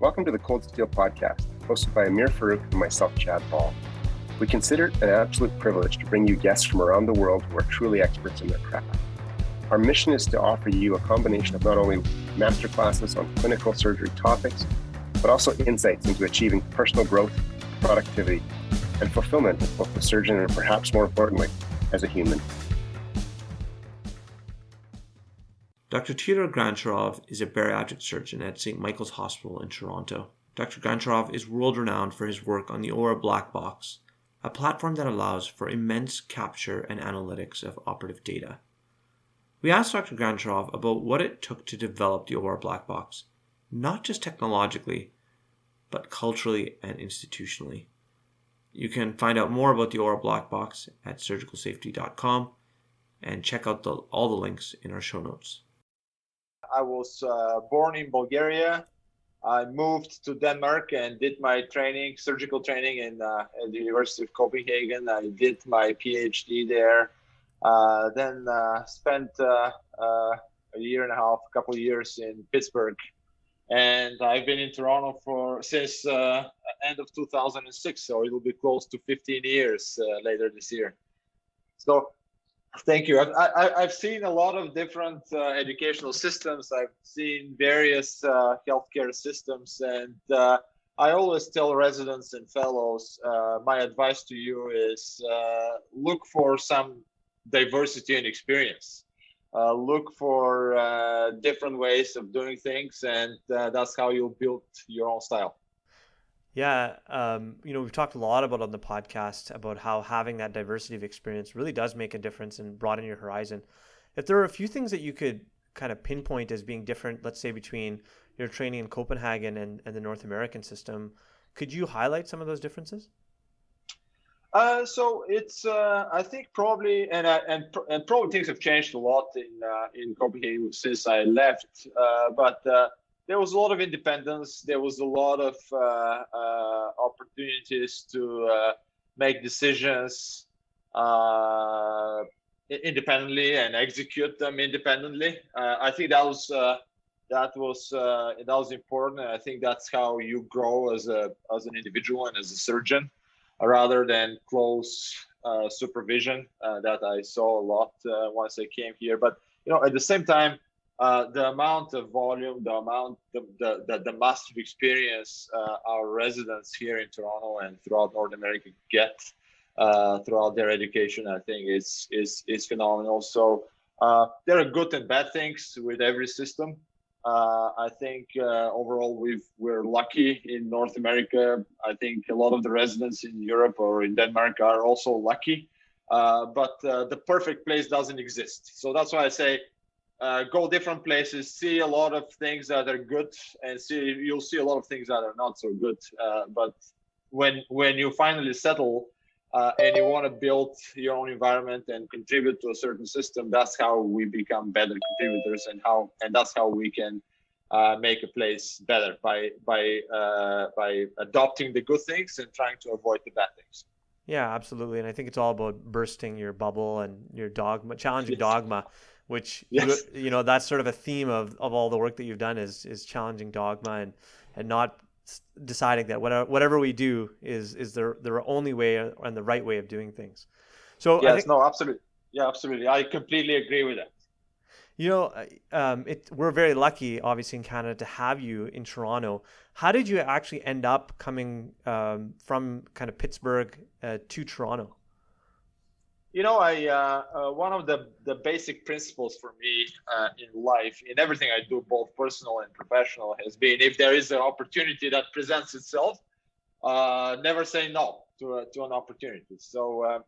Welcome to the Cold Steel Podcast, hosted by Amir Farouk and myself, Chad Ball. We consider it an absolute privilege to bring you guests from around the world who are truly experts in their craft. Our mission is to offer you a combination of not only masterclasses on clinical surgery topics, but also insights into achieving personal growth, productivity, and fulfillment as both a surgeon and perhaps more importantly, as a human. Dr. Teodor Grantcharov is a bariatric surgeon at St. Michael's Hospital in Toronto. Dr. Grantcharov is world-renowned for his work on the Blackbox, a platform that allows for immense capture and analytics of operative data. We asked Dr. Grantcharov about what it took to develop the Blackbox, not just technologically, but culturally and institutionally. You can find out more about the Blackbox at surgicalsafety.com and check out all the links in our show notes. I was born in Bulgaria. I moved to Denmark and did my training, surgical training at the University of Copenhagen. I did my PhD there. Then spent a year and a half, a couple of years in Pittsburgh. And I've been in Toronto since end of 2006, so it'll be close to 15 years later this year. So thank you. I've seen a lot of different educational systems. I've seen various healthcare systems, and I always tell residents and fellows, my advice to you is look for some diversity and experience. Look for different ways of doing things, and that's how you'll build your own style. Yeah, we've talked a lot about on the podcast about how having that diversity of experience really does make a difference and broaden your horizon. If there are a few things that you could kind of pinpoint as being different, let's say between your training in Copenhagen and the North American system, could you highlight some of those differences? So it's I think probably and probably things have changed a lot in Copenhagen since I left, but there was a lot of independence. There was a lot of opportunities to make decisions independently and execute them independently. I think that was important. And I think that's how you grow as an individual and as a surgeon, rather than close supervision that I saw a lot once I came here. But at the same time, the amount of volume, the massive experience our residents here in Toronto and throughout North America get throughout their education, I think is phenomenal. So there are good and bad things with every system. I think overall we're lucky in North America. I think a lot of the residents in Europe or in Denmark are also lucky, but the perfect place doesn't exist. So that's why I say, go different places, see a lot of things that are good, and you'll see a lot of things that are not so good. But when you finally settle and you want to build your own environment and contribute to a certain system, that's how we become better contributors, and that's how we can make a place better by adopting the good things and trying to avoid the bad things. Yeah, absolutely. And I think it's all about bursting your bubble and your dogma, challenging dogma. Which, yes. That's sort of a theme of all the work that you've done is challenging dogma and not deciding that whatever we do is the only way and the right way of doing things. So yes, absolutely. Yeah, absolutely. I completely agree with that. We're very lucky, obviously, in Canada to have you in Toronto. How did you actually end up coming from kind of Pittsburgh to Toronto? One of the basic principles for me in life, in everything I do, both personal and professional, has been, if there is an opportunity that presents itself, never say no to an opportunity. So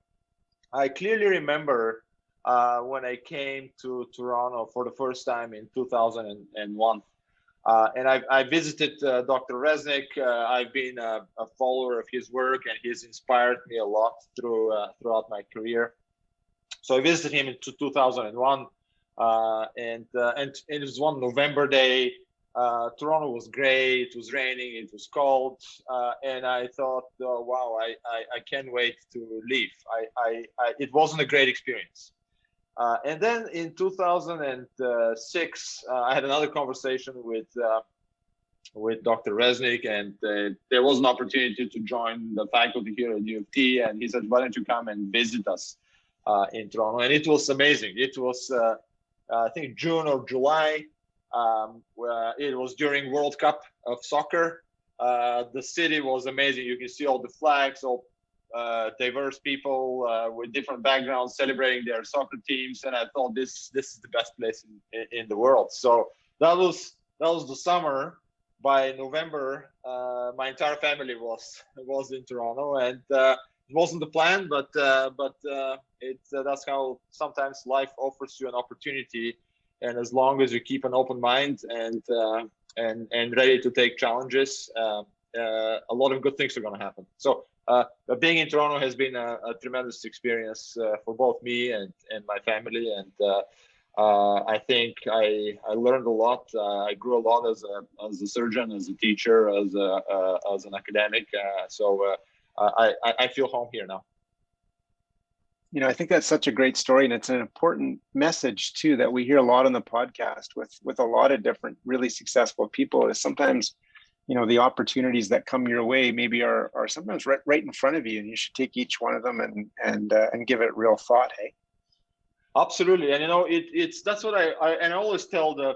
I clearly remember when I came to Toronto for the first time in 2001. And I visited Dr. Resnick. I've been a follower of his work, and he's inspired me a lot throughout my career. So I visited him in 2001, and it was one November day. Toronto was gray. It was raining. It was cold, and I thought, oh, wow, I can't wait to leave. It wasn't a great experience. And then in 2006, I had another conversation with Dr. Resnick, and there was an opportunity to join the faculty here at U of T, and he said, why don't you come and visit us in Toronto? And it was amazing. It was, I think, June or July. It was during World Cup of soccer. The city was amazing. You can see all the flags, all diverse people with different backgrounds celebrating their soccer teams, and I thought this is the best place in the world. So that was the summer. By November, my entire family was in Toronto, and it wasn't the plan, but that's how sometimes life offers you an opportunity, and as long as you keep an open mind and ready to take challenges, a lot of good things are going to happen. So being in Toronto has been a tremendous experience for both me and my family, and I think I learned a lot. I grew a lot as a surgeon, as a teacher, as an academic. So I feel home here now. I think that's such a great story, and it's an important message too that we hear a lot on the podcast with a lot of different really successful people. Is sometimes, the opportunities that come your way maybe are sometimes right in front of you, and you should take each one of them and give it real thought. Hey. Absolutely, and it's that's what I always tell the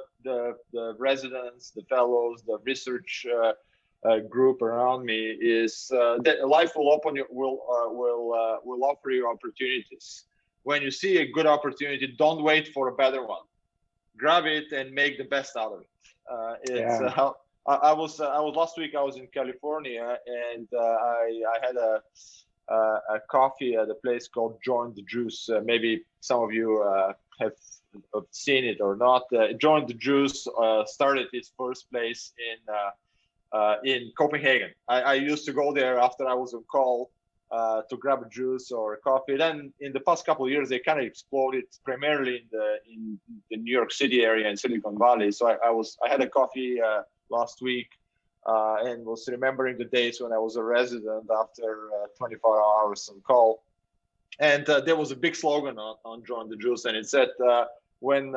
residents, the fellows, the research group around me is that life will offer you opportunities. When you see a good opportunity, don't wait for a better one. Grab it and make the best out of it. I was last week. I was in California, and I had a coffee at a place called Join the Juice. Maybe some of you have seen it or not. Join the Juice started its first place in Copenhagen. I used to go there after I was on call to grab a juice or a coffee. Then in the past couple of years, they kind of exploded primarily in the New York City area and Silicon Valley. So I had a coffee last week. And was remembering the days when I was a resident after 24 hours on call. And there was a big slogan on Join the Juice, and it said, when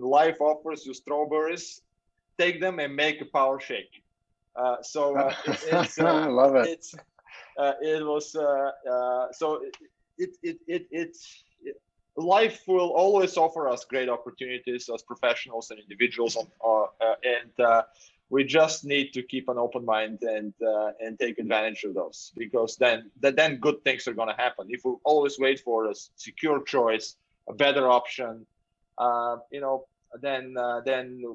life offers you strawberries, take them and make a power shake. It's I love it. Life will always offer us great opportunities as professionals and individuals, and we just need to keep an open mind and take advantage of those, because then good things are going to happen. If we always wait for a secure choice, a better option, then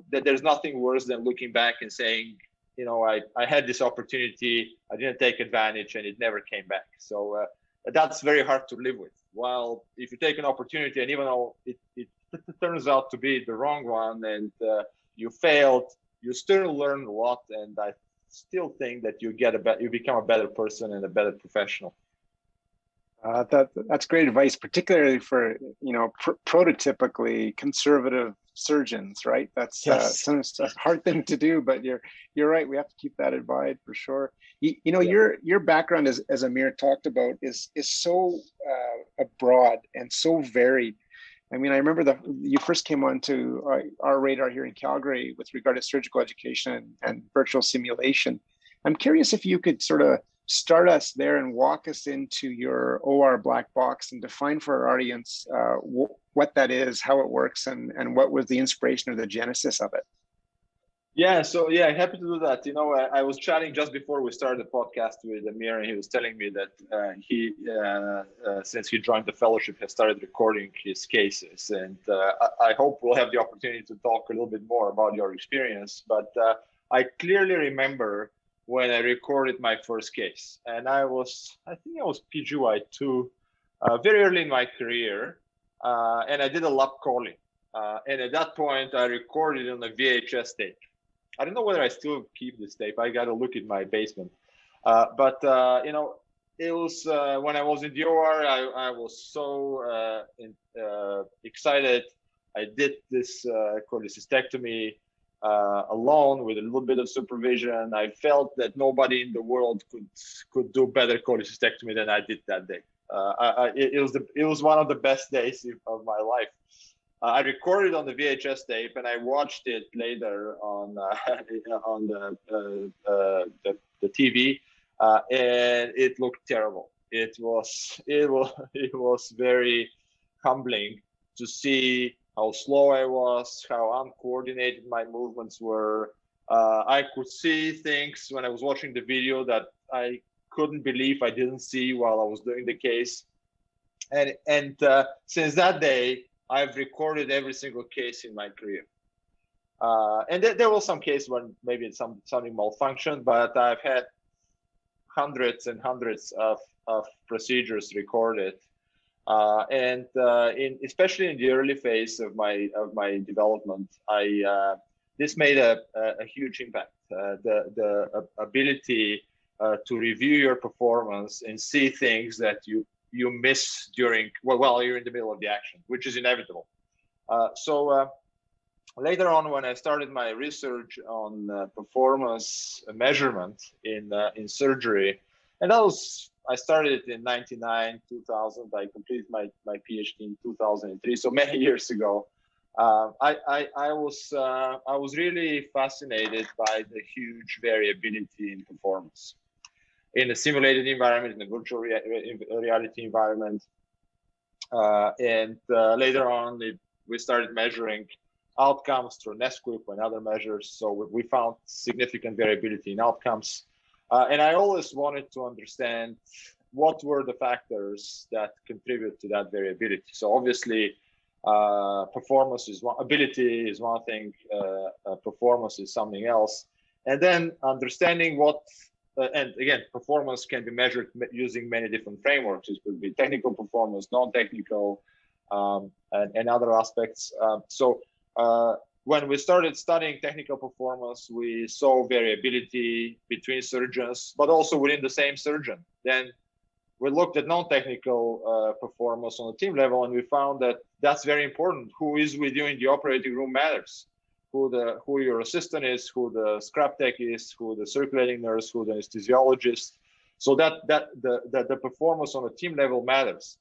there's nothing worse than looking back and saying, I had this opportunity, I didn't take advantage, and it never came back. So that's very hard to live with. While if you take an opportunity, and even though it turns out to be the wrong one and you failed, you still learn a lot, and I still think that you become a better person and a better professional. That's great advice, particularly for prototypically conservative surgeons, right? That's yes. A hard thing to do, but you're right. We have to keep that in mind for sure. Your background, as Amir talked about, is so broad and so varied. I mean, I remember you first came onto our radar here in Calgary with regard to surgical education and virtual simulation. I'm curious if you could sort of start us there and walk us into your OR black box and define for our audience what that is, how it works, and what was the inspiration or the genesis of it. Yeah, so happy to do that. I was chatting just before we started the podcast with Amir, and he was telling me that he, since he joined the fellowship, has started recording his cases. And I hope we'll have the opportunity to talk a little bit more about your experience. But I clearly remember when I recorded my first case, and I think I was PGY2, very early in my career, and I did a lap calling. And at that point, I recorded on a VHS tape. I don't know whether I still keep this tape. I got to look in my basement. But it was when I was in the OR, I was so excited. I did this cholecystectomy alone with a little bit of supervision. I felt that nobody in the world could do better cholecystectomy than I did that day. It was one of the best days of my life. I recorded on the VHS tape and I watched it later on on the TV, and it looked terrible. It was very humbling to see how slow I was, how uncoordinated my movements were. I could see things when I was watching the video that I couldn't believe I didn't see while I was doing the case. And since that day, I've recorded every single case in my career. And there was some case when maybe something malfunctioned, but I've had hundreds and hundreds of procedures recorded. Especially in the early phase of my development, this made a huge impact. The ability to review your performance and see things that you miss while you're in the middle of the action, which is inevitable. So later on, when I started my research on performance measurement in surgery, and I started it in 99, 2000. I completed my PhD in 2003, so many years ago. I was really fascinated by the huge variability in performance in a simulated environment, in a virtual reality environment. Later on, we started measuring outcomes through NESQIP and other measures. So we found significant variability in outcomes. And I always wanted to understand what were the factors that contribute to that variability. So obviously, performance is one, ability is one thing, performance is something else. And then understanding what, and again, performance can be measured using many different frameworks. It could be technical performance, non-technical, and other aspects. When we started studying technical performance, we saw variability between surgeons, but also within the same surgeon. Then we looked at non-technical performance on the team level, and we found that that's very important. Who is with you in the operating room matters. Who your assistant is, who the scrap tech is, who the circulating nurse, who the anesthesiologist. So that the performance on a team level matters.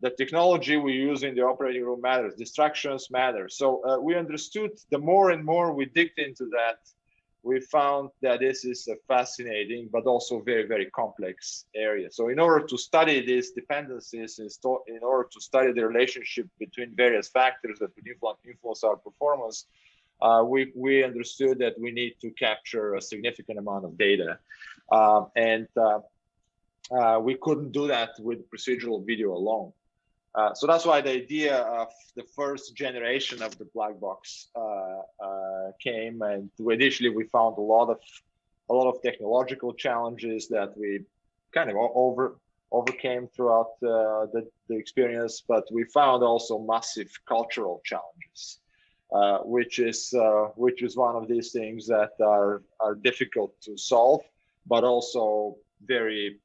The technology we use in the operating room matters. Distractions matter. So we understood the more and more we digged into that, we found that this is a fascinating but also very, very complex area. So in order to study these dependencies, in order to study the relationship between various factors that would influence our performance, we understood that we need to capture a significant amount of data. We couldn't do that with procedural video alone. So that's why the idea of the first generation of the black box came, and initially we found a lot of technological challenges that we kind of overcame throughout the experience, but we found also massive cultural challenges, which is one of these things that are difficult to solve, but also a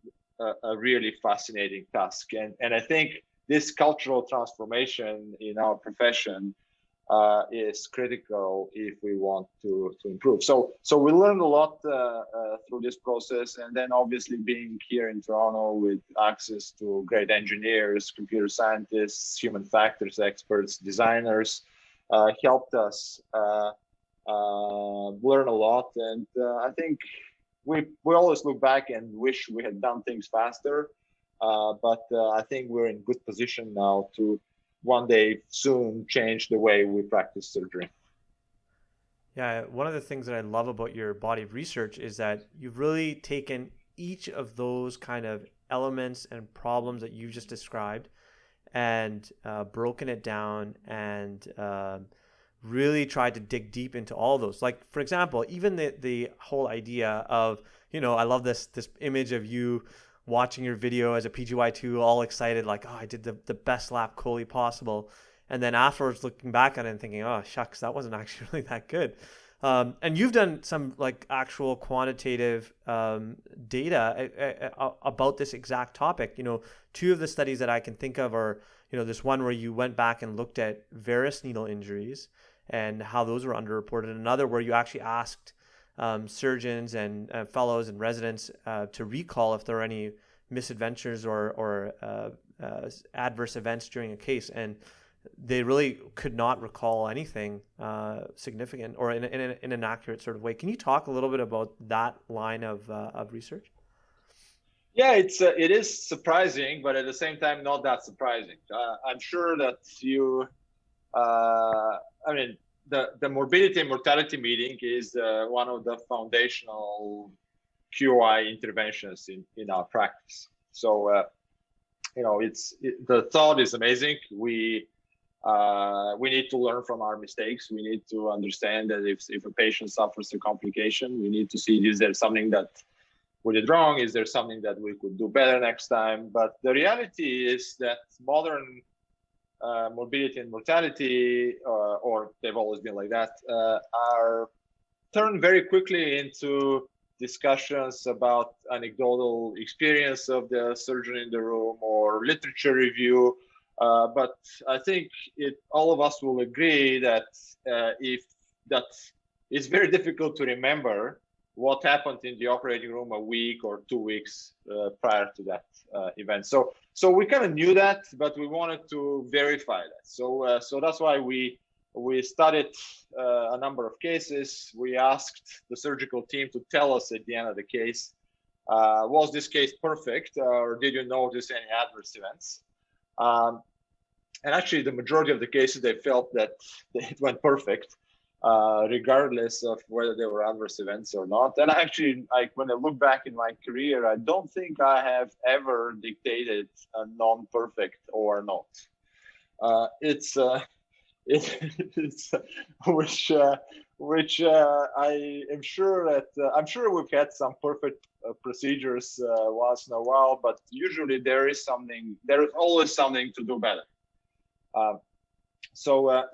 really fascinating task. And I think this cultural transformation in our profession is critical if we want to improve. So we learned a lot through this process, and then obviously being here in Toronto with access to great engineers, computer scientists, human factors experts, designers, helped us learn a lot. And I think we always look back and wish we had done things faster. But I think we're in good position now to one day soon change the way we practice surgery. Yeah, one of the things that I love about your body of research is that you've really taken each of those kind of elements and problems that you've just described and broken it down and really tried to dig deep into all of those. Like, for example, even the whole idea of, I love this image of you watching your video as a PGY2, all excited, like, oh, I did the best lap chole possible. And then afterwards looking back on it and thinking, oh, shucks, that wasn't actually really that good. And you've done some like actual quantitative data about this exact topic. Two of the studies that I can think of are, this one where you went back and looked at varus needle injuries and how those were underreported. Another where you actually asked surgeons and fellows and residents to recall if there are any misadventures or adverse events during a case. And they really could not recall anything significant or in an accurate sort of way. Can you talk a little bit about that line of research? Yeah, it is surprising, but at the same time, not that surprising. I'm sure that you, I mean, the morbidity and mortality meeting is one of the foundational QI interventions in our practice. So, the thought is amazing. We need to learn from our mistakes. We need to understand that if a patient suffers a complication, we need to see, is there something that we did wrong? Is there something that we could do better next time? But the reality is that modern morbidity and mortality, or they've always been like that, are turned very quickly into discussions about anecdotal experience of the surgeon in the room or literature review. But I think all of us will agree that it's very difficult to remember what happened in the operating room a week or 2 weeks prior to that event. So we kind of knew that, but we wanted to verify that. So that's why we studied a number of cases. We asked the surgical team to tell us at the end of the case, was this case perfect, or did you notice any adverse events? And actually, the majority of the cases, they felt that it went perfect, regardless of whether there were adverse events or not. And actually, when I look back in my career, I don't think I have ever dictated a non-perfect or not. It's which I am sure that I'm sure we've had some perfect procedures once in a while, but usually there is always something to do better. So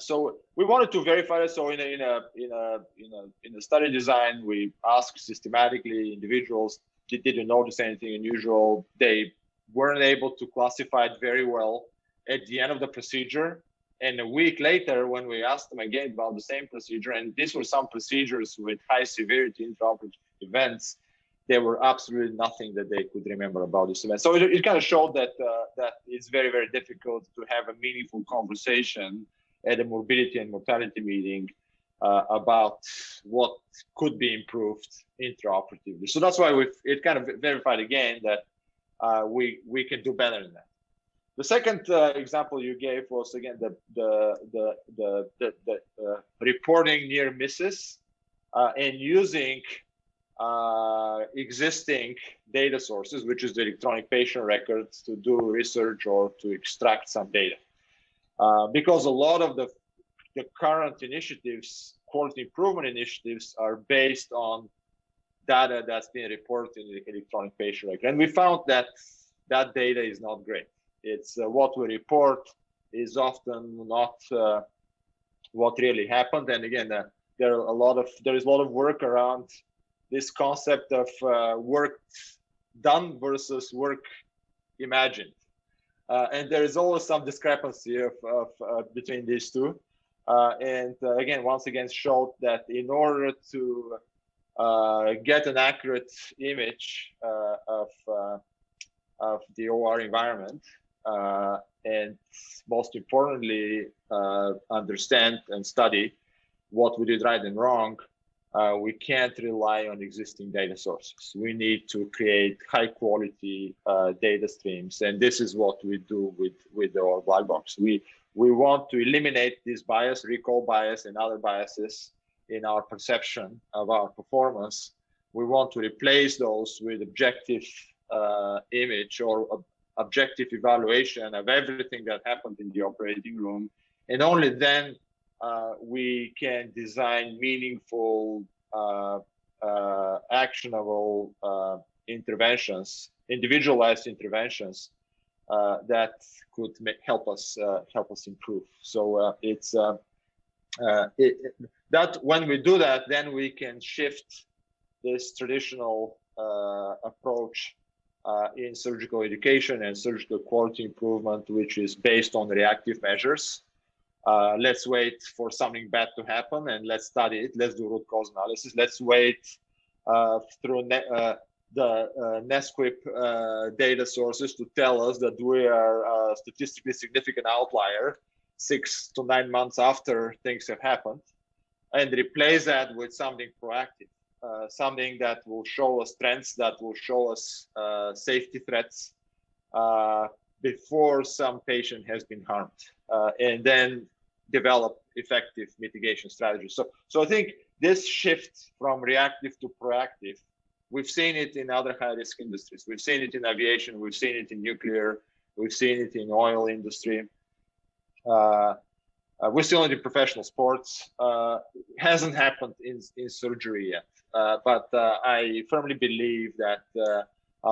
we wanted to verify it. So in a study design, we asked systematically individuals, did you notice anything unusual? They weren't able to classify it very well at the end of the procedure. And a week later, when we asked them again about the same procedure, and these were some procedures with high severity intraoperative events, there were absolutely nothing that they could remember about this event. So it kind of showed that it's very, very difficult to have a meaningful conversation at a morbidity and mortality meeting about what could be improved intraoperatively. So that's why it kind of verified again that we can do better than that. The second example you gave was again the reporting near misses and using existing data sources, which is the electronic patient records, to do research or to extract some data. Because a lot of the current initiatives, quality improvement initiatives, are based on data that's being reported in the electronic patient record. And we found that that data is not great. It's what we report is often not what really happened. And again, there is a lot of work around this concept of work done versus work imagined, and there is always some discrepancy of between these two. And again, once again, showed that in order to get an accurate image of the OR environment, and most importantly, understand and study what we did right and wrong, we can't rely on existing data sources. We need to create high quality data streams. And this is what we do with our Blackbox. We want to eliminate this bias, recall bias, and other biases in our perception of our performance. We want to replace those with objective image or objective evaluation of everything that happened in the operating room. And only then we can design meaningful, actionable interventions, individualized interventions that could help us improve. So that when we do that, then we can shift this traditional approach in surgical education and surgical quality improvement, which is based on reactive measures. Let's wait for something bad to happen and let's study it. Let's do root cause analysis. Let's wait through the NSQIP data sources to tell us that we are a statistically significant outlier 6 to 9 months after things have happened, and replace that with something proactive, something that will show us trends, that will show us safety threats before some patient has been harmed, and then develop effective mitigation strategies. So I think this shift from reactive to proactive, we've seen it in other high-risk industries. We've seen it in aviation. We've seen it in nuclear. We've seen it in oil industry. We're still in professional sports. Hasn't happened in surgery yet. But I firmly believe that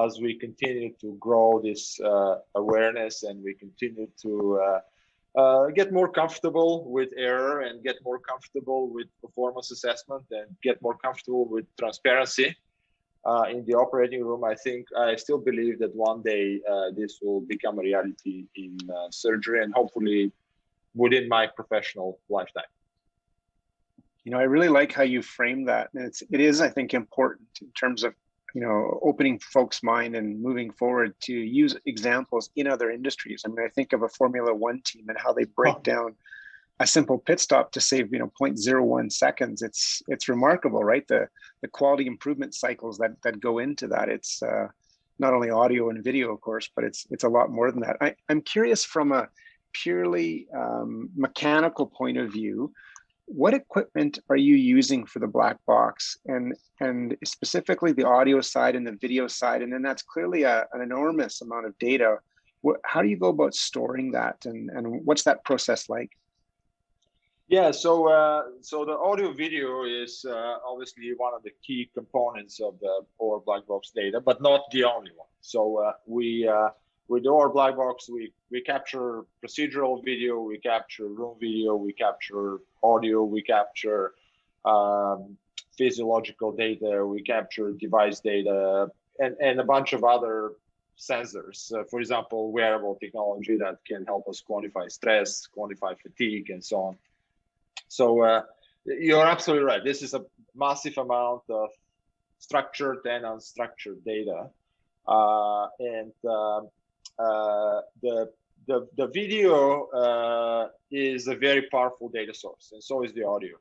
as we continue to grow this awareness and we continue to get more comfortable with error and get more comfortable with performance assessment and get more comfortable with transparency in the operating room, I still believe that one day this will become a reality in surgery, and hopefully within my professional lifetime. I really like how you frame that. And it is, I think, important in terms of, opening folks' mind and moving forward to use examples in other industries. I mean, I think of a Formula One team and how they break down a simple pit stop to save, 0.01 seconds. It's remarkable, right? The quality improvement cycles that go into that. It's not only audio and video, of course, but it's a lot more than that. I'm curious from a purely mechanical point of view, what equipment are you using for the black box, and specifically the audio side and the video side? And then that's clearly an enormous amount of data. How do you go about storing that, and what's that process like? Yeah, so the audio video is obviously one of the key components of our black box data, but not the only one. So with our black box, we capture procedural video, we capture room video, we capture audio, we capture physiological data, we capture device data, and a bunch of other sensors. For example, wearable technology that can help us quantify stress, quantify fatigue, and so on. So you're absolutely right. This is a massive amount of structured and unstructured data, and the video is a very powerful data source, and so is the audio.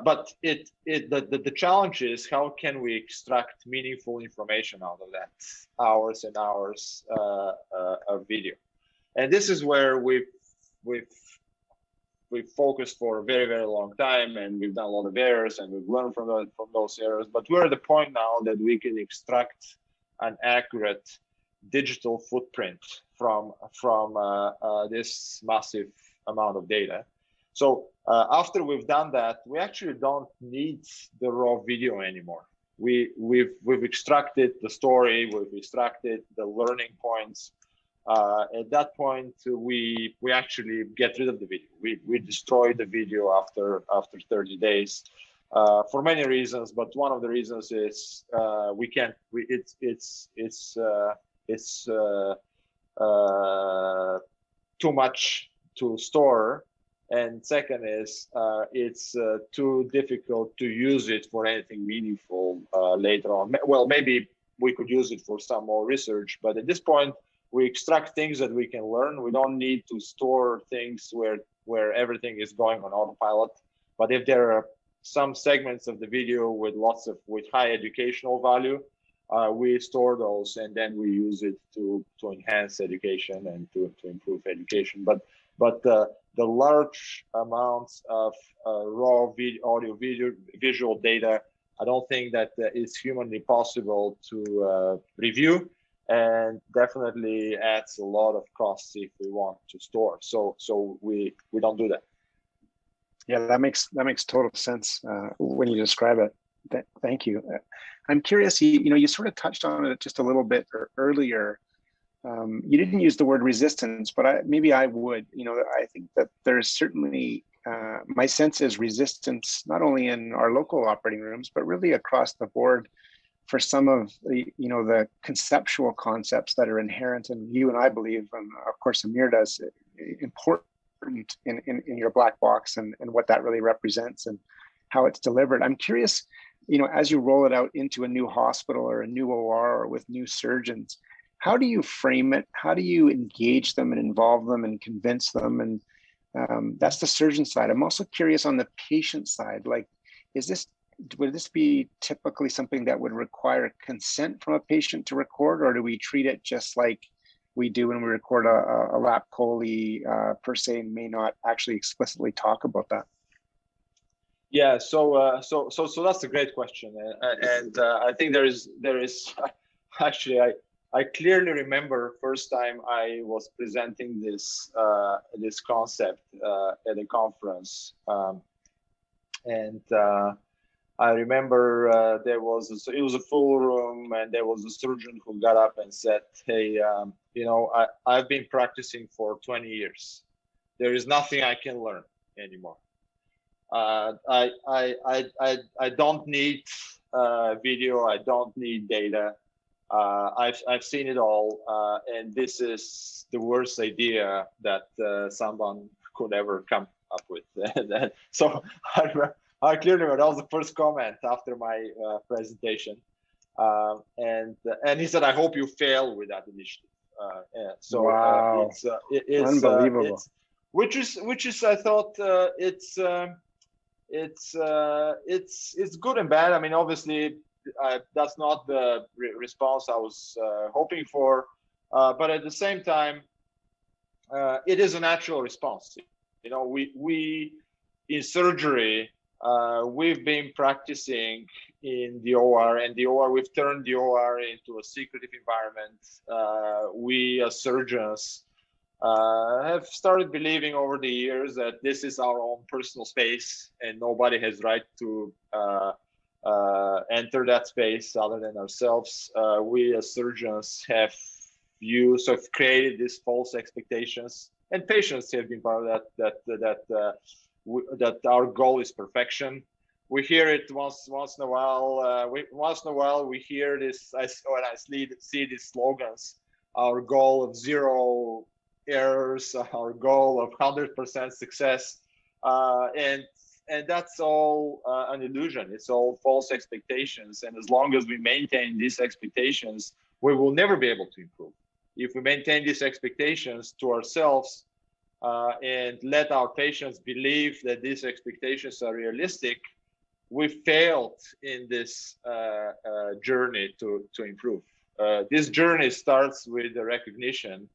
But the challenge is, how can we extract meaningful information out of that hours and hours of video? And this is where we've focused for a very, very long time, and we've done a lot of errors, and we've learned from those errors. But we're at the point now that we can extract an accurate digital footprint from this massive amount of data. So after we've done that, we actually don't need the raw video anymore. We've extracted the story, we've extracted the learning points. At that point, we actually get rid of the video. We destroy the video after 30 days. For many reasons, but one of the reasons is we can't. It's too much to store, and second is it's too difficult to use it for anything meaningful later on. Well, maybe we could use it for some more research, but at this point, we extract things that we can learn. We don't need to store things where everything is going on autopilot. But if there are some segments of the video with high educational value, we store those, and then we use it to enhance education and to improve education. But the large amounts of raw audio visual data, I don't think that it's humanly possible to review, and definitely adds a lot of costs if we want to store. So we don't do that. Yeah, that makes total sense when you describe it. Thank you. I'm curious. You sort of touched on it just a little bit earlier. You didn't use the word resistance, but maybe I would. I think that there's certainly my sense is resistance not only in our local operating rooms, but really across the board for some of the conceptual concepts that are inherent, and you and I believe, and of course Amir does, important in your black box and what that really represents and how it's delivered. I'm curious, as you roll it out into a new hospital or a new OR or with new surgeons, how do you frame it? How do you engage them and involve them and convince them? And that's the surgeon side. I'm also curious on the patient side. Like, would this be typically something that would require consent from a patient to record, or do we treat it just like we do when we record a lap chole per se, and may not actually explicitly talk about that? Yeah, so that's a great question, and I think there is actually I clearly remember first time I was presenting this this concept at a conference, and I remember it was a full room, and there was a surgeon who got up and said, "Hey, you know, I've been practicing for 20 years. There is nothing I can learn anymore. I don't need video. I don't need data. I've seen it all, and this is the worst idea that someone could ever come up with." So I clearly remember that was the first comment after my presentation, and he said, "I hope you fail with that initiative." So wow, it's unbelievable. Which is I thought it's good and bad. I mean, obviously, that's not the response I was hoping for, but at the same time, it is a natural response. You know, we in surgery, we've been practicing in the OR, and the OR, we've turned the OR into a secretive environment. We as surgeons have started believing over the years that this is our own personal space, and nobody has right to enter that space other than ourselves. We as surgeons have created these false expectations, and patients have been part of that our goal is perfection. We hear it once in a while. We hear this when I see these slogans: our goal of 0 errors, our goal of 100% success, and that's all an illusion. It's all false expectations, and as long as we maintain these expectations, we will never be able to improve. If we maintain these expectations to ourselves and let our patients believe that these expectations are realistic, we failed in this journey to improve. This journey starts with the recognition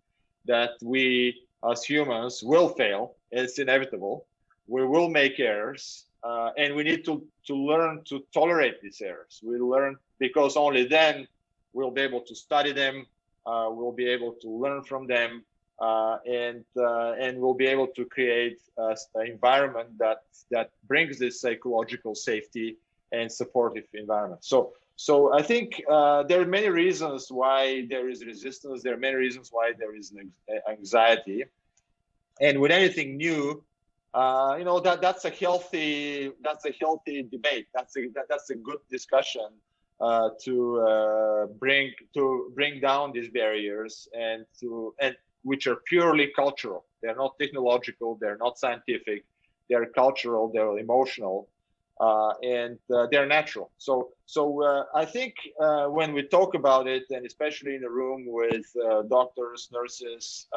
that we as humans will fail. It's inevitable. We will make errors, and we need to learn to tolerate these errors. We learn, because only then we'll be able to study them, we'll be able to learn from them, and we'll be able to create an environment that brings this psychological safety and supportive environment. So I think there are many reasons why there is resistance. There are many reasons why there is anxiety. And with anything new, you know, that's a healthy debate. That's a good discussion to bring down these barriers and which are purely cultural. They're not technological. They're not scientific. They're cultural. They're emotional. And they're natural. So I think when we talk about it, and especially in a room with doctors, nurses,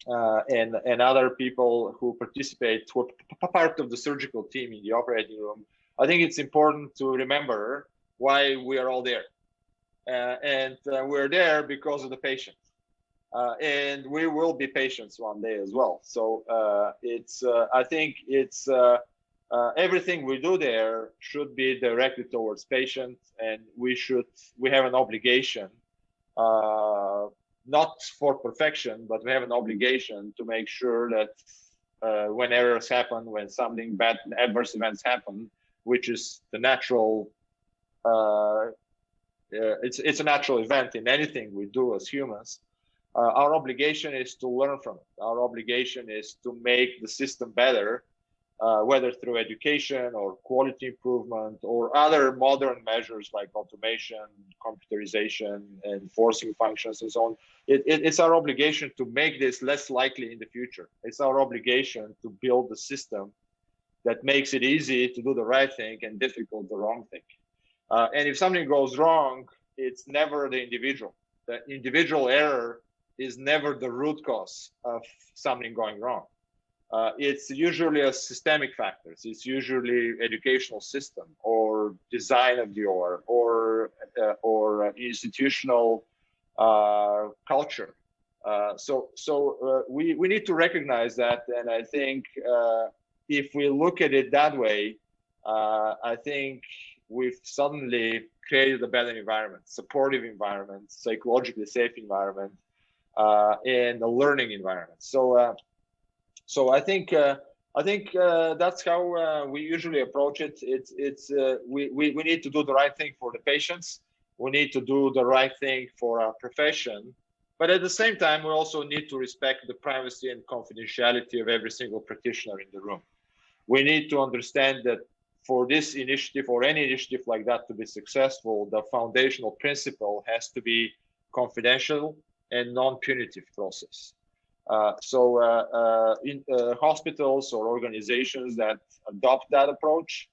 and other people who participate, who are part of the surgical team in the operating room, I think it's important to remember why we are all there. And we're there because of the patient. And we will be patients one day as well. So I think it's everything we do there should be directed towards patients, and we have an obligation, not for perfection, but we have an obligation to make sure that when errors happen, when something bad, adverse events happen, which is the natural, it's a natural event in anything we do as humans. Our obligation is to learn from it. Our obligation is to make the system better, whether through education or quality improvement or other modern measures like automation, computerization, and forcing functions and so on. It's our obligation to make this less likely in the future. It's our obligation to build a system that makes it easy to do the right thing and difficult the wrong thing. And if something goes wrong, it's never the individual. the individual error is never the root cause of something going wrong. It's usually a systemic factors. It's usually educational system or design of the OR or institutional culture. So we need to recognize that, and I think if we look at it that way, I think we've suddenly created a better environment, supportive environment, psychologically safe environment, and a learning environment. So I think that's how we usually approach it. We need to do the right thing for the patients. We need to do the right thing for our profession. But at the same time, we also need to respect the privacy and confidentiality of every single practitioner in the room. We need to understand that for this initiative or any initiative like that to be successful, the foundational principle has to be confidential and non-punitive process. In hospitals or organizations that adopt that approach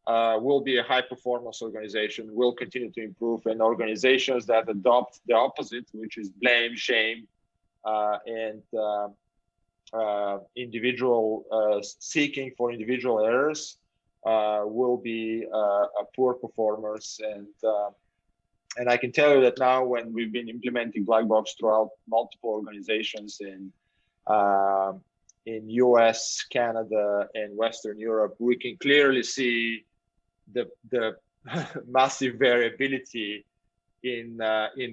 will be a high performance organization, will continue to improve, and organizations that adopt the opposite, which is blame, shame, and individual seeking for individual errors will be poor performers. And I can tell you that now, when we've been implementing Blackbox throughout multiple organizations in US, Canada, and Western Europe, we can clearly see the massive variability in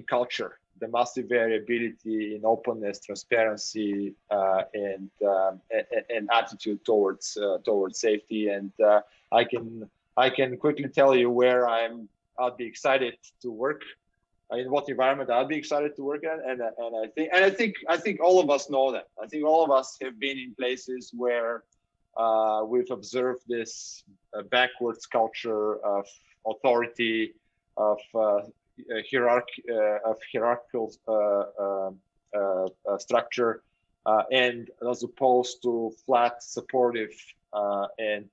culture, the massive variability in openness, transparency, and attitude towards safety. And I can quickly tell you where I'll be excited to work, in what environment I'll be excited to work at, and I think all of us know that. I think all of us have been in places where we've observed this backwards culture of authority, of hierarchical structure, and as opposed to flat, supportive, and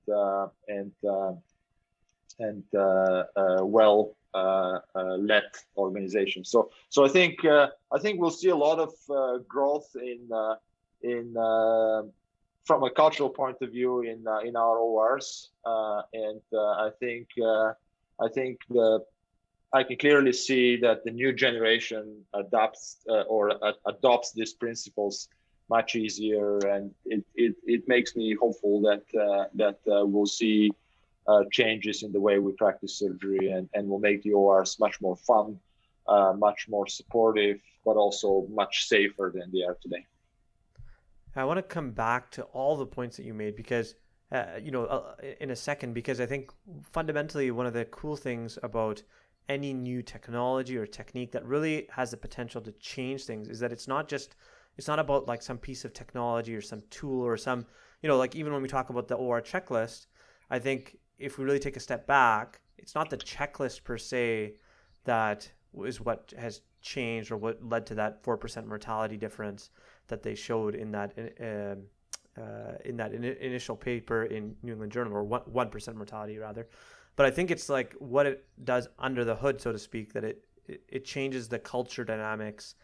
well led organizations. So I think we'll see a lot of growth in from a cultural point of view in our ORs, and I can clearly see that the new generation adopts these principles much easier, and it makes me hopeful that we'll see changes in the way we practice surgery, and will make the ORs much more fun, much more supportive, but also much safer than they are today. I want to come back to all the points that you made, because in a second, because I think fundamentally one of the cool things about any new technology or technique that really has the potential to change things is that it's not about like some piece of technology or some tool or some, like even when we talk about the OR checklist, I think if we really take a step back, it's not the checklist per se that is what has changed or what led to that 4% mortality difference that they showed in that initial paper in New England Journal, or 1% mortality rather. But I think it's like what it does under the hood, so to speak, that it changes the culture dynamics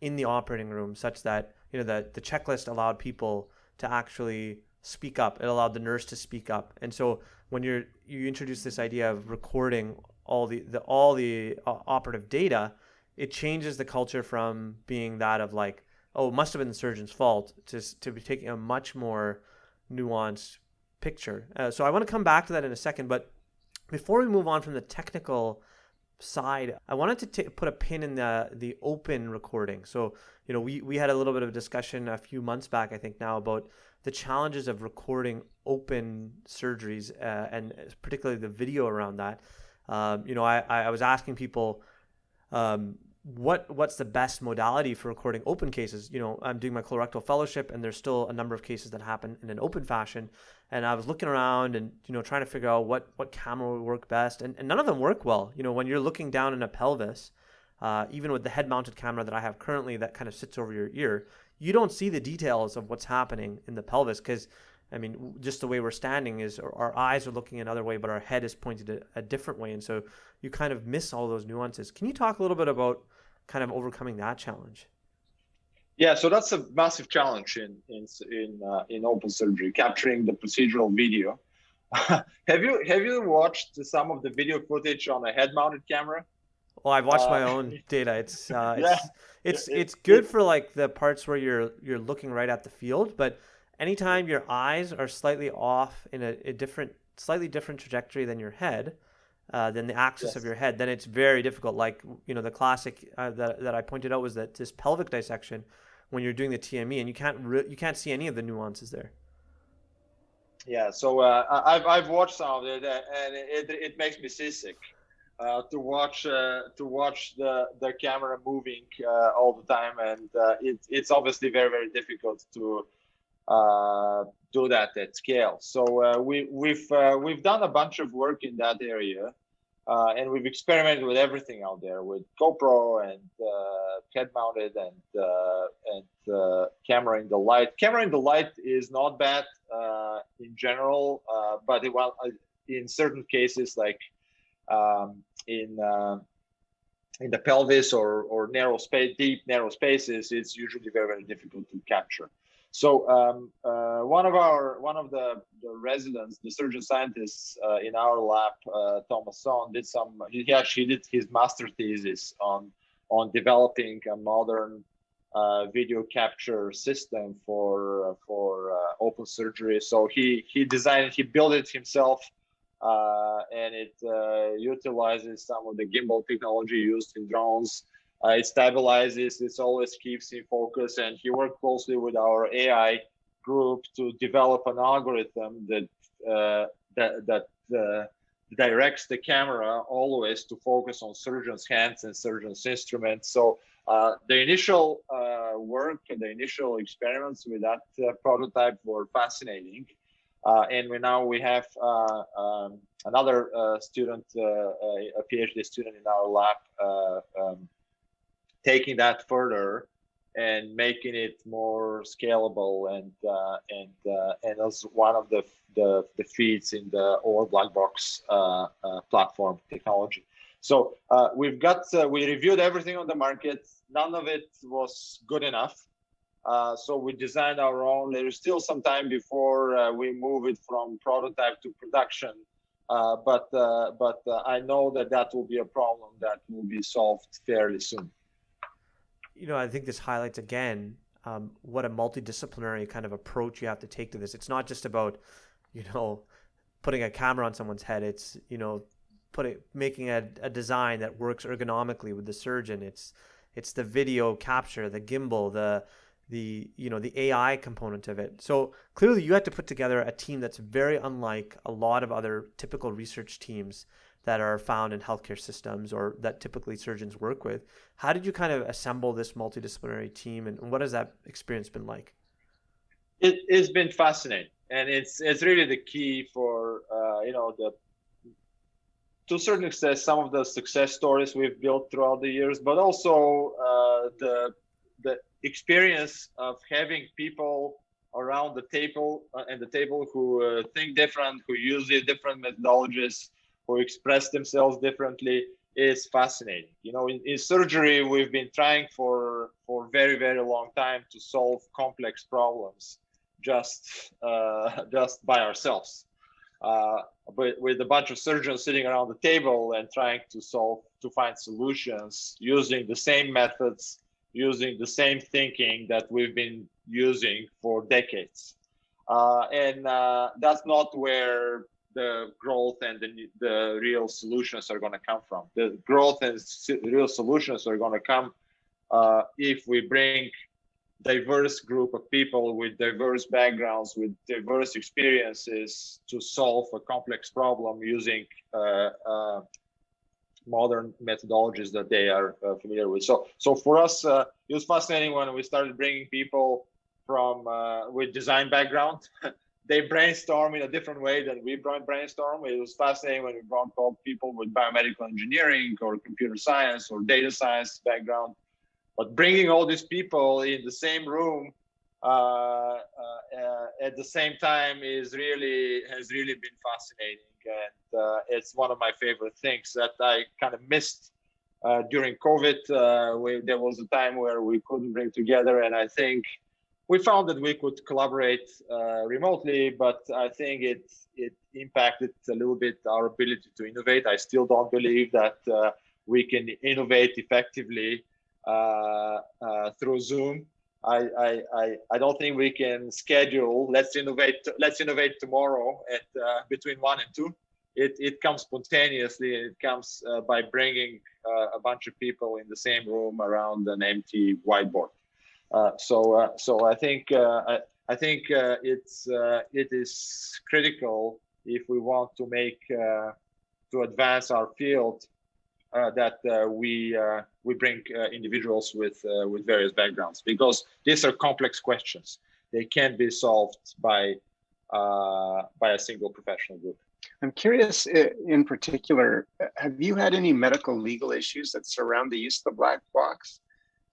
in the operating room, such that the checklist allowed people to actually speak up. It allowed the nurse to speak up. And so when you introduce this idea of recording all the operative data, it changes the culture from being that of like, oh, it must have been the surgeon's fault, to be taking a much more nuanced picture. So I want to come back to that in a second, but before we move on from the technical side, I wanted to put a pin in the open recording. So, we had a little bit of a discussion a few months back, I think now, about the challenges of recording open surgeries, and particularly the video around that. I was asking people, what's the best modality for recording open cases? I'm doing my colorectal fellowship, and there's still a number of cases that happen in an open fashion. And I was looking around and, trying to figure out what camera would work best. And none of them work well. When you're looking down in a pelvis, even with the head mounted camera that I have currently that kind of sits over your ear, you don't see the details of what's happening in the pelvis, because just the way we're standing is our eyes are looking another way, but our head is pointed a different way. And so you kind of miss all those nuances. Can you talk a little bit about kind of overcoming that challenge? Yeah, so that's a massive challenge in open surgery, capturing the procedural video. Have you watched some of the video footage on a head-mounted camera? Well, I've watched my own data. It's Yeah, it's good for like the parts where you're looking right at the field, but anytime your eyes are slightly off in a slightly different trajectory than your head, than the axis of yes. your head, then it's very difficult. Like, the classic that I pointed out was that this pelvic dissection, when you're doing the TME, and you can't see any of the nuances there. Yeah, so I've watched some of it, and it makes me seasick to watch the camera moving all the time, and it's obviously very, very difficult to do that at scale. So we've done a bunch of work in that area, and we've experimented with everything out there, with GoPro and head-mounted and camera in the light. Camera in the light is not bad in general, but in certain cases, like in the pelvis or deep narrow spaces, it's usually very, very difficult to capture. So one of the residents, the surgeon scientists in our lab, Thomas Son, he actually did his master thesis on developing a modern video capture system for open surgery. So he built it himself, and it utilizes some of the gimbal technology used in drones. It stabilizes, it always keeps in focus, and he worked closely with our AI group to develop an algorithm that directs the camera always to focus on surgeons' hands and surgeons' instruments. So the initial work and the initial experiments with that prototype were fascinating. And we have another student, a PhD student in our lab, taking that further and making it more scalable and as one of the feeds in the Blackbox platform technology. So we reviewed everything on the market. None of it was good enough. So we designed our own. There is still some time before we move it from prototype to production. But I know that will be a problem that will be solved fairly soon. I think this highlights again what a multidisciplinary kind of approach you have to take to this. It's not just about, putting a camera on someone's head. It's, making a design that works ergonomically with the surgeon. It's the video capture, the gimbal, the AI component of it. So clearly you had to put together a team that's very unlike a lot of other typical research teams that are found in healthcare systems or that typically surgeons work with. How did you kind of assemble this multidisciplinary team, and what has that experience been like? It's been fascinating, and it's really the key for to a certain extent some of the success stories we've built throughout the years, but also the experience of having people around the table who think different, who use the different methodologies, who express themselves differently is fascinating. In surgery, we've been trying for very, very long time to solve complex problems just by ourselves. But with a bunch of surgeons sitting around the table and trying to find solutions using the same methods, using the same thinking that we've been using for decades. And that's not where the growth and the real solutions are going to come from. The growth and real solutions are going to come if we bring diverse group of people with diverse backgrounds, with diverse experiences to solve a complex problem using modern methodologies that they are familiar with. So for us, it was fascinating when we started bringing people from with design background. They brainstorm in a different way than we brainstorm. It was fascinating when we brought people with biomedical engineering or computer science or data science background. But bringing all these people in the same room at the same time has really been fascinating, and it's one of my favorite things that I kind of missed During COVID, there was a time where we couldn't bring together, and I think we found that we could collaborate remotely, but I think it impacted a little bit our ability to innovate. I still don't believe that we can innovate effectively through Zoom. I don't think we can schedule, let's innovate tomorrow at between 1 and 2. It comes spontaneously, and it comes by bringing a bunch of people in the same room around an empty whiteboard. So I think it is critical if we want to make to advance our field that we bring individuals with various backgrounds, because these are complex questions. They can't be solved by a single professional group. I'm curious, in particular, have you had any medical legal issues that surround the use of the black box?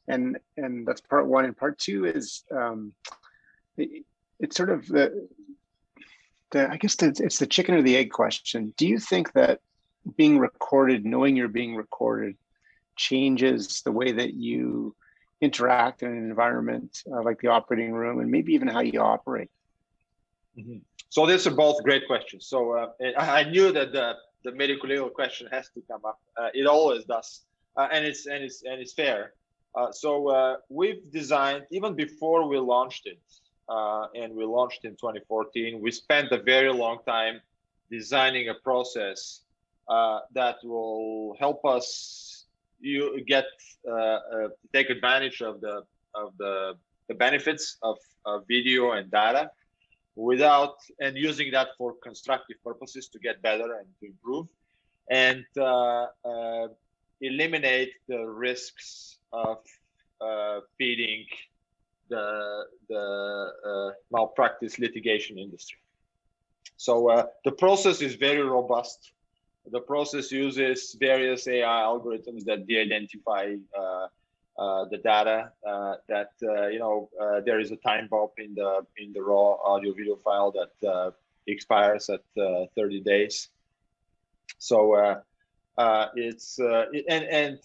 And that's part one. And part two is it's sort of I guess it's the chicken or the egg question. Do you think that being recorded, knowing you're being recorded, changes the way that you interact in an environment like the operating room, and maybe even how you operate? Mm-hmm. So these are both great questions. So I knew that the medical legal question has to come up. It always does, and it's fair. So we've designed, even before we launched it, and we launched in 2014, we spent a very long time designing a process that will help us take advantage of the benefits of video and data, and using that for constructive purposes to get better and to improve, and eliminate the risks of feeding the malpractice litigation industry. So the process is very robust. The process uses various AI algorithms that de-identify the data. There is a time bomb in the raw audio-video file that expires at 30 days. So and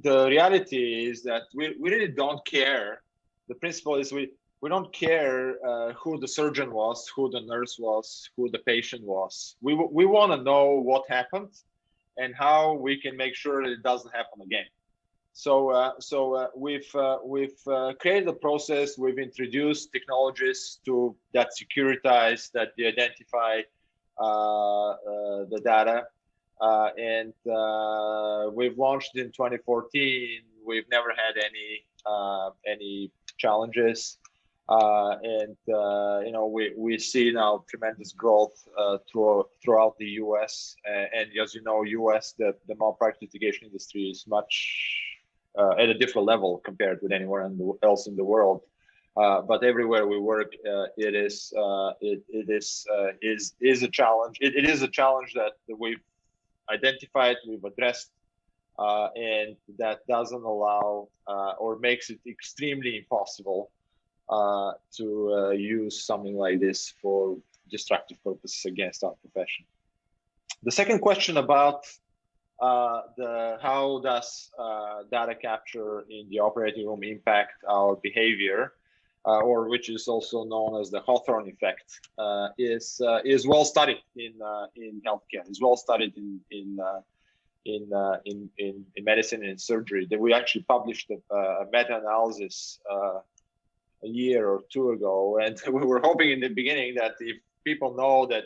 the reality is that we really don't care. The principle is we don't care who the surgeon was, who the nurse was, who the patient was. We want to know what happened and how we can make sure that it doesn't happen again. So we've created a process. We've introduced technologies that securitize, that de-identify the data, and we've launched in 2014. We've never had any challenges, and we see now tremendous growth throughout the U.S. And as you know, U.S. the malpractice litigation industry is much at a different level compared with anywhere else in the world. But everywhere we work, it is a challenge. It is a challenge that we've identified, we've addressed, and that doesn't allow or makes it extremely impossible to use something like this for destructive purposes against our profession. The second question about how does data capture in the operating room impact our behavior, or which is also known as the Hawthorne effect, is well studied in healthcare. Is well studied in medicine and surgery. That we actually published a meta-analysis a year or two ago, and we were hoping in the beginning that if people know that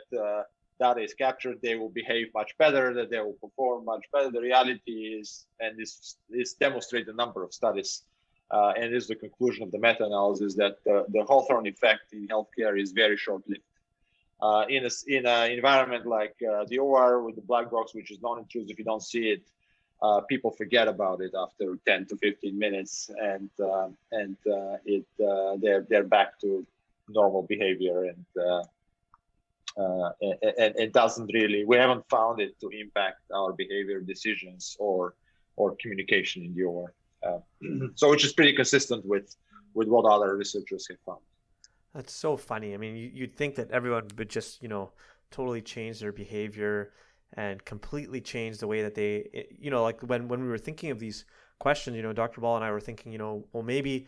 data is captured, they will behave much better, that they will perform much better. The reality is, and this demonstrates a number of studies, and is the conclusion of the meta-analysis, that the Hawthorne effect in healthcare is very short-lived. In an environment like the OR with the black box, which is non-intrusive, you don't see it. People forget about it after 10 to 15 minutes, and they're back to normal behavior, and it doesn't really. We haven't found it to impact our behavior, decisions, or communication in the OR. So, which is pretty consistent with what other researchers have found. That's so funny. I mean, you'd think that everyone would just, totally change their behavior and completely changed the way that they, like when we were thinking of these questions, Dr. Ball and I were thinking, well, maybe,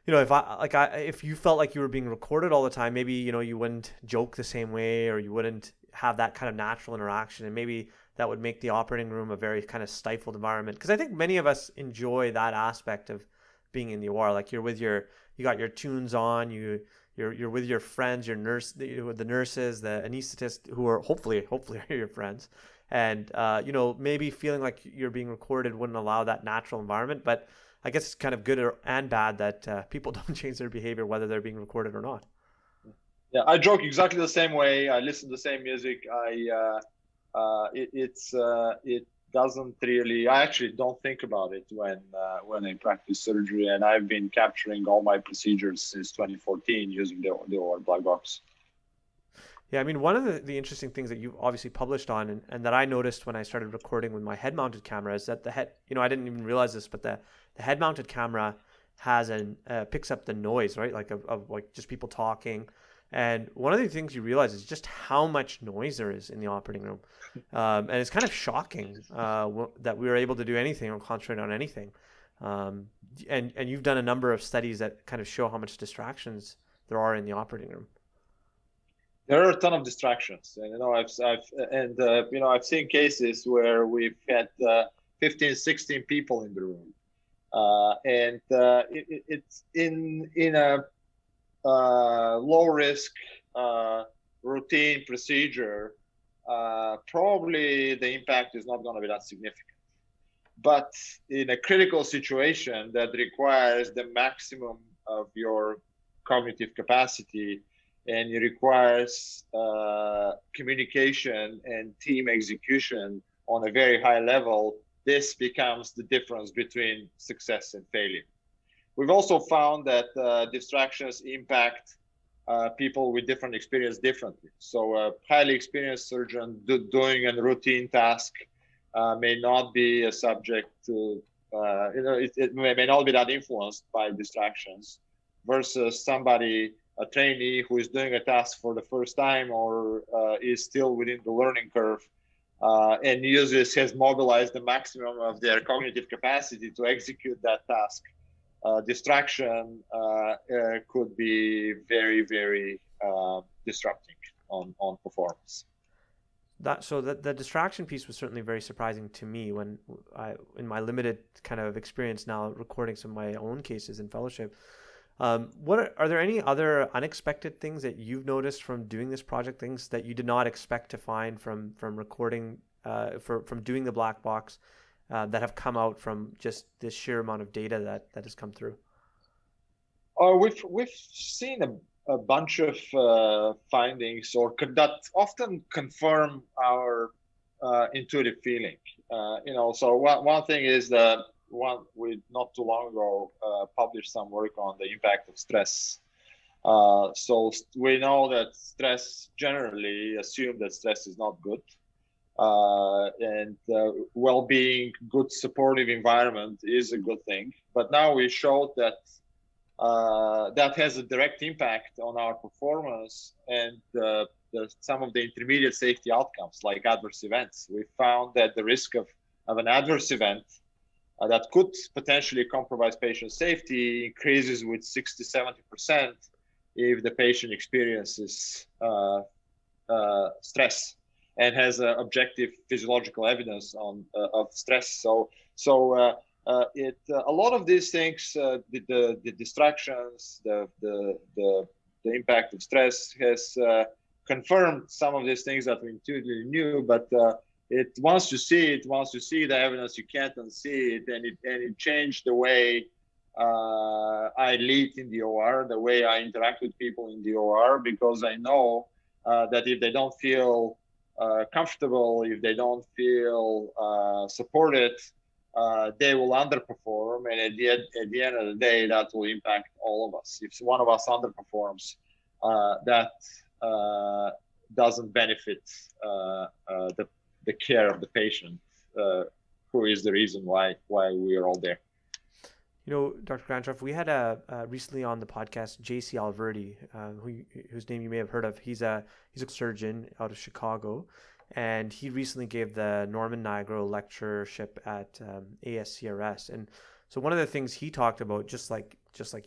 if you felt like you were being recorded all the time, maybe, you wouldn't joke the same way, or you wouldn't have that kind of natural interaction. And maybe that would make the operating room a very kind of stifled environment. Because I think many of us enjoy that aspect of being in the OR. Like you got your tunes on, you're with your friends, your nurse, the nurses, the anesthetists, who are hopefully are your friends. And, maybe feeling like you're being recorded wouldn't allow that natural environment. But I guess it's kind of good and bad that people don't change their behavior, whether they're being recorded or not. Yeah, I joke exactly the same way. I listen to the same music. It doesn't really. I actually don't think about it when I practice surgery, and I've been capturing all my procedures since 2014 using the OR Blackbox. Yeah, I mean, one of the interesting things that you've obviously published on, and that I noticed when I started recording with my head-mounted camera, is that I didn't even realize this, but the head-mounted camera has picks up the noise, right? Like of like just people talking. And one of the things you realize is just how much noise there is in the operating room. And it's kind of shocking that we were able to do anything or concentrate on anything. And you've done a number of studies that kind of show how much distractions there are in the operating room. There are a ton of distractions, and I've seen cases where we've had 15, 16 people in the room, it's in a low risk routine procedure. Probably the impact is not going to be that significant, but in a critical situation that requires the maximum of your cognitive capacity, and it requires communication and team execution on a very high level, this becomes the difference between success and failure. We've also found that distractions impact people with different experience differently. So a highly experienced surgeon doing a routine task may not be a subject to, it may not be that influenced by distractions, versus somebody, a trainee who is doing a task for the first time, or is still within the learning curve, and has mobilized the maximum of their cognitive capacity to execute that task. Distraction could be very, very disrupting on performance. The distraction piece was certainly very surprising to me when in my limited kind of experience now recording some of my own cases in fellowship. Are there any other unexpected things that you've noticed from doing this project, things that you did not expect to find from recording, from doing the black box, that have come out from just this sheer amount of data that has come through? We've seen a bunch of findings that often confirm our intuitive feeling. So one thing is that we not too long ago published some work on the impact of stress. So we know that stress, generally assume that stress is not good. And well-being, good supportive environment is a good thing. But now we showed that that has a direct impact on our performance and some of the intermediate safety outcomes, like adverse events. We found that the risk of an adverse event that could potentially compromise patient safety increases with 60-70% if the patient experiences stress and has objective physiological evidence of stress. A lot of these things, the distractions, the impact of stress has confirmed some of these things that we intuitively knew, but once you see the evidence, you can't unsee it, and it changed the way I lead in the OR, the way I interact with people in the OR, because I know that if they don't feel comfortable, if they don't feel supported, they will underperform, and at the end of the day, that will impact all of us. If one of us underperforms, that doesn't benefit the care of the patient, who is the reason why we are all there. Dr. Grantcharov, we had recently on the podcast J.C. Alverdi, whose name you may have heard of. He's a surgeon out of Chicago, and he recently gave the Norman Nigro lectureship at ASCRS. And so one of the things he talked about, just like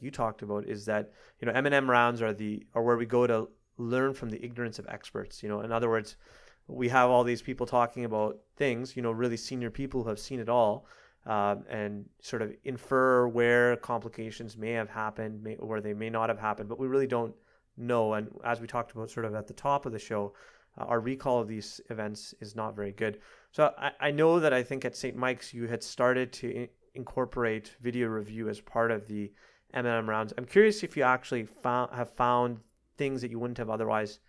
you talked about, is that, you know, M&M rounds are where we go to learn from the ignorance of experts. You know, in other words, we have all these people talking about things, you know, really senior people who have seen it all, and sort of infer where complications may have happened, or they may not have happened, but we really don't know. And as we talked about sort of at the top of the show, our recall of these events is not very good. So I know that I think at St. Mike's you had started to incorporate video review as part of the M&M rounds. I'm curious if you actually have found things that you wouldn't have otherwise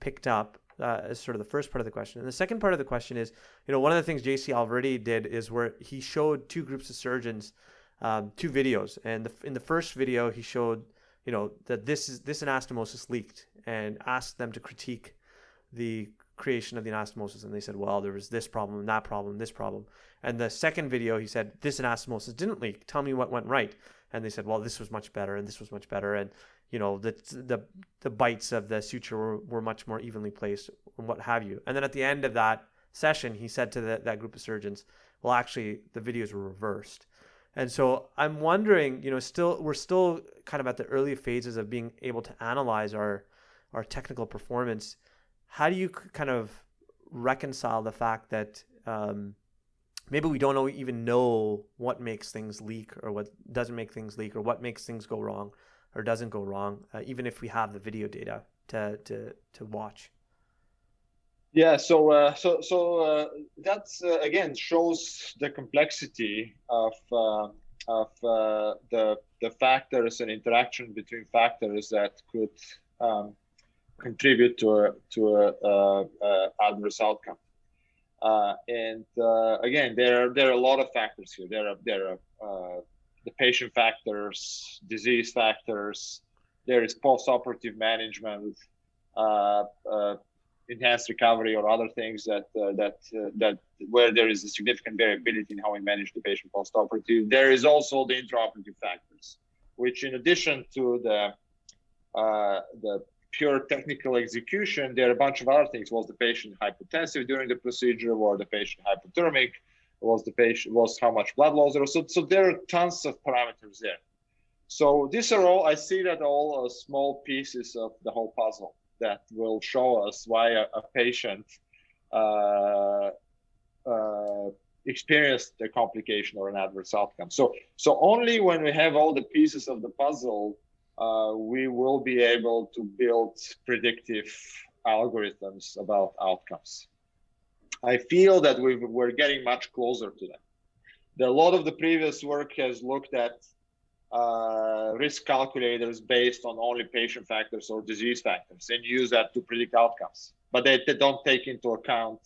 picked up, as sort of the first part of the question. And the second part of the question is, you know, one of the things JC already did is where he showed two groups of surgeons, two videos. And in the first video, he showed, you know, that this anastomosis leaked, and asked them to critique the creation of the anastomosis. And they said, well, there was this problem, that problem, this problem. And the second video, he said, this anastomosis didn't leak. Tell me what went right. And they said, well, this was much better, and this was much better. And, you know, the bites of the suture were much more evenly placed, and what have you. And then at the end of that session, he said to that group of surgeons, well, actually, the videos were reversed. And so I'm wondering, you know, we're still kind of at the early phases of being able to analyze our technical performance. How do you kind of reconcile the fact that maybe we don't even know what makes things leak, or what doesn't make things leak, or what makes things go wrong or doesn't go wrong, even if we have the video data to watch? Yeah, so that's again shows the complexity of the factors and interaction between factors that could contribute to a adverse outcome. And again, there are a lot of factors here. There are the patient factors, disease factors. There is post-operative management, enhanced recovery, or other things that where there is a significant variability in how we manage the patient post-operative. There is also the intraoperative factors, which, in addition to the pure technical execution, there are a bunch of other things. Was the patient hypotensive during the procedure? Was the patient hypothermic? Was how much blood loss there was? So there are tons of parameters there. So these are all, I see that all small pieces of the whole puzzle that will show us why a patient experienced a complication or an adverse outcome. So only when we have all the pieces of the puzzle, we will be able to build predictive algorithms about outcomes. I feel that we're getting much closer to that. A lot of the previous work has looked at risk calculators based on only patient factors or disease factors, and use that to predict outcomes. But they don't take into account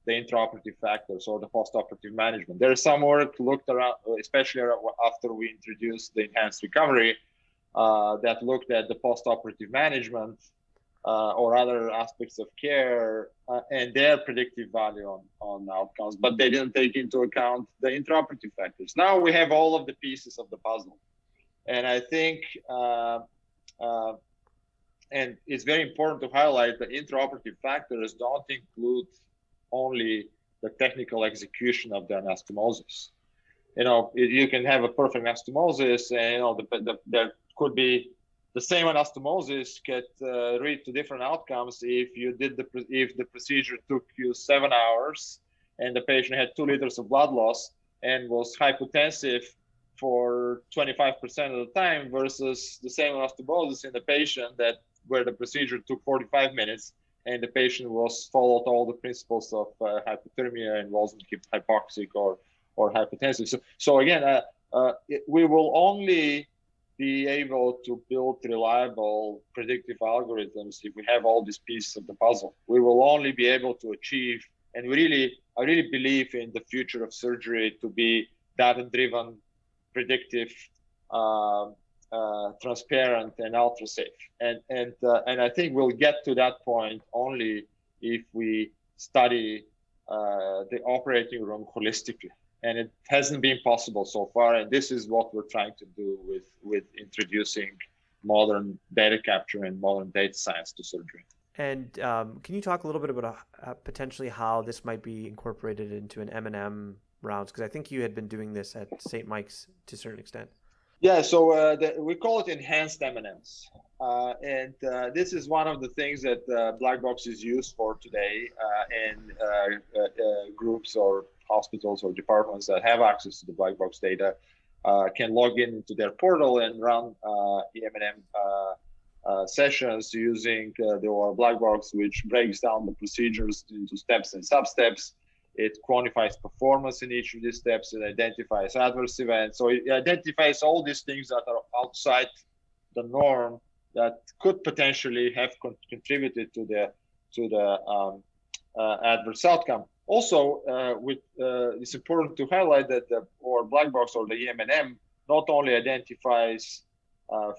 the intraoperative factors or the postoperative management. There is some work looked around, especially after we introduced the enhanced recovery, that looked at the postoperative management or other aspects of care and their predictive value on outcomes, but they didn't take into account the intraoperative factors. Now we have all of the pieces of the puzzle. And I think, and it's very important to highlight that intraoperative factors don't include only the technical execution of the anastomosis. You know, you can have a perfect anastomosis, and you know there could be the same anastomosis could lead to different outcomes if the procedure took you 7 hours and the patient had 2 liters of blood loss and was hypotensive for 25% of the time, versus the same anastomosis in the patient where the procedure took 45 minutes and the patient followed all the principles of hypothermia and wasn't kept hypoxic or hypotensive. So again, we will only be able to build reliable predictive algorithms if we have all these pieces of the puzzle. We will only be able to achieve, and I really believe in the future of surgery to be data-driven, predictive, transparent, and ultra safe. And I think we'll get to that point only if we study the operating room holistically. And it hasn't been possible so far. And this is what we're trying to do with introducing modern data capture and modern data science to surgery. And can you talk a little bit about potentially how this might be incorporated into an M&M rounds? Because I think you had been doing this at St. Mike's to a certain extent. Yeah, so we call it enhanced M&Ms. And this is one of the things that Blackbox is used for today in groups or hospitals or departments that have access to the Blackbox data can log into their portal and run EM&M sessions using the OR Blackbox, which breaks down the procedures into steps and sub-steps. It quantifies performance in each of these steps and identifies adverse events. So it identifies all these things that are outside the norm that could potentially have contributed to the adverse outcome. Also, it's important to highlight that the OR Blackbox or the EM&M not only identifies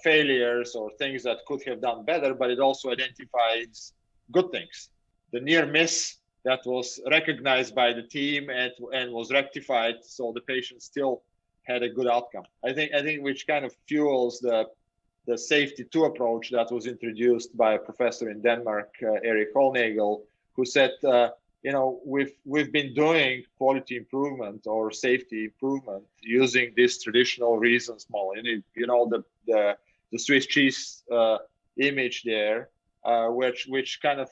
failures or things that could have done better, but it also identifies good things. The near miss that was recognized by the team and was rectified, so the patient still had a good outcome. I think which kind of fuels the safety 2 approach that was introduced by a professor in Denmark, Erik Holnagel, who said, we've been doing quality improvement or safety improvement using this traditional reasons model. And the Swiss cheese image there, which kind of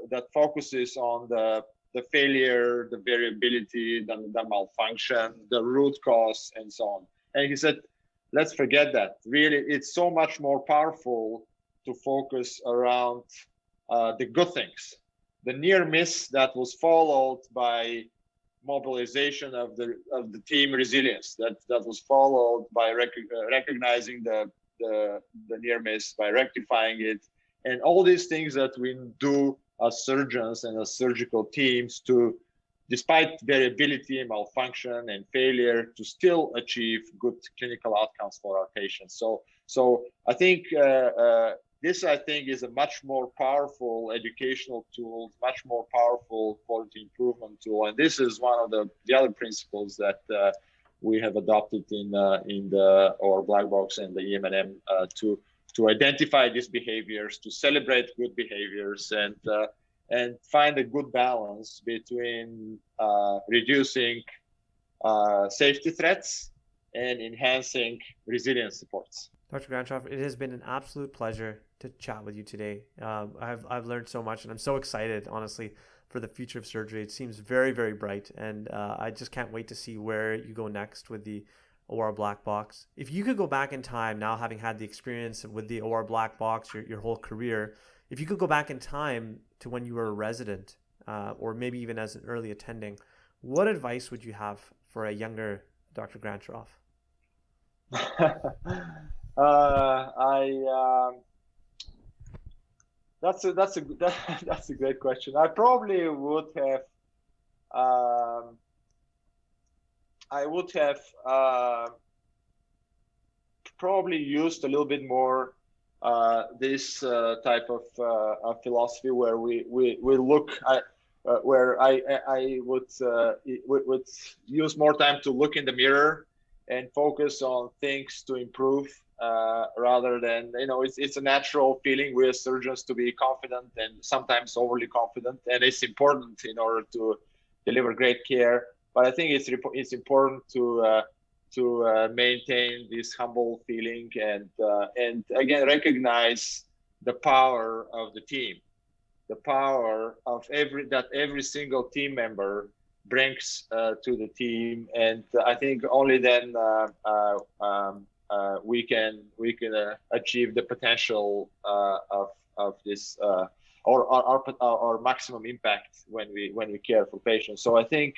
that focuses on the failure, the variability, the malfunction, the root cause, and so on. And he said, let's forget that. Really, it's so much more powerful to focus around the good things. The near miss that was followed by mobilization of the team resilience, that was followed by recognizing the near miss, by rectifying it, and all these things that we do as surgeons and as surgical teams to, despite variability and malfunction and failure, to still achieve good clinical outcomes for our patients. So I think this is a much more powerful educational tool, much more powerful quality improvement tool, and this is one of the other principles that we have adopted in the OR Blackbox and the EM&M to identify these behaviors, to celebrate good behaviors, and find a good balance between reducing safety threats and enhancing resilience supports. Dr. Grantcharov, it has been an absolute pleasure to chat with you today. I've learned so much, and I'm so excited, honestly, for the future of surgery. It seems very, very bright, and I just can't wait to see where you go next with the OR Blackbox. If you could go back in time now, having had the experience with the OR Blackbox your whole career, if you could go back in time to when you were a resident, or maybe even as an early attending, what advice would you have for a younger Dr. Grantcharov? That's a great question. I probably would have probably used a little bit more this type of philosophy where we look at where I would use more time to look in the mirror and focus on things to improve rather than, it's a natural feeling with surgeons to be confident and sometimes overly confident, and it's important in order to deliver great care. But I think it's important to maintain this humble feeling and again recognize the power of the team, the power of every single team member brings to the team, and I think only then we can achieve the potential of this or our maximum impact when we care for patients. So I think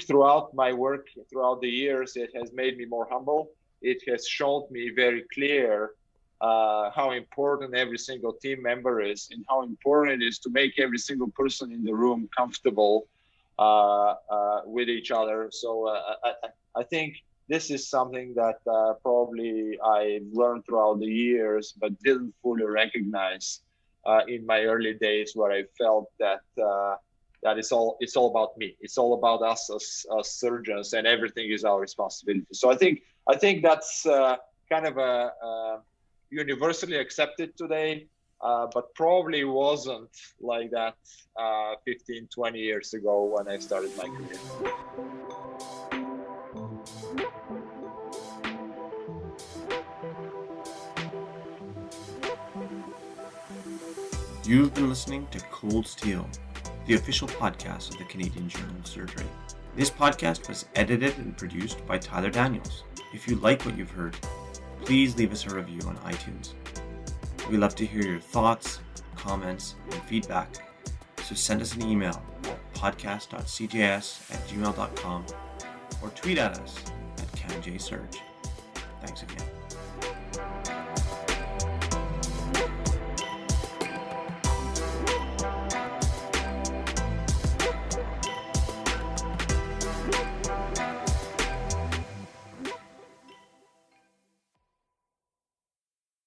throughout my work, throughout the years, it has made me more humble. It has shown me very clear how important every single team member is and how important it is to make every single person in the room comfortable with each other. So I think this is something that probably I learned throughout the years, but didn't fully recognize in my early days, where I felt that it's all about me. It's all about us as surgeons, and everything is our responsibility. So I think that's kind of a universally accepted today. but probably wasn't like that 15, 20 years ago when I started my career. You've been listening to Cold Steel, the official podcast of the Canadian Journal of Surgery. This podcast was edited and produced by Tyler Daniels. If you like what you've heard, please leave us a review on iTunes. We'd love to hear your thoughts, comments, and feedback, so send us an email at podcast.cjs@gmail.com or tweet at us at CamJSurg. Thanks again.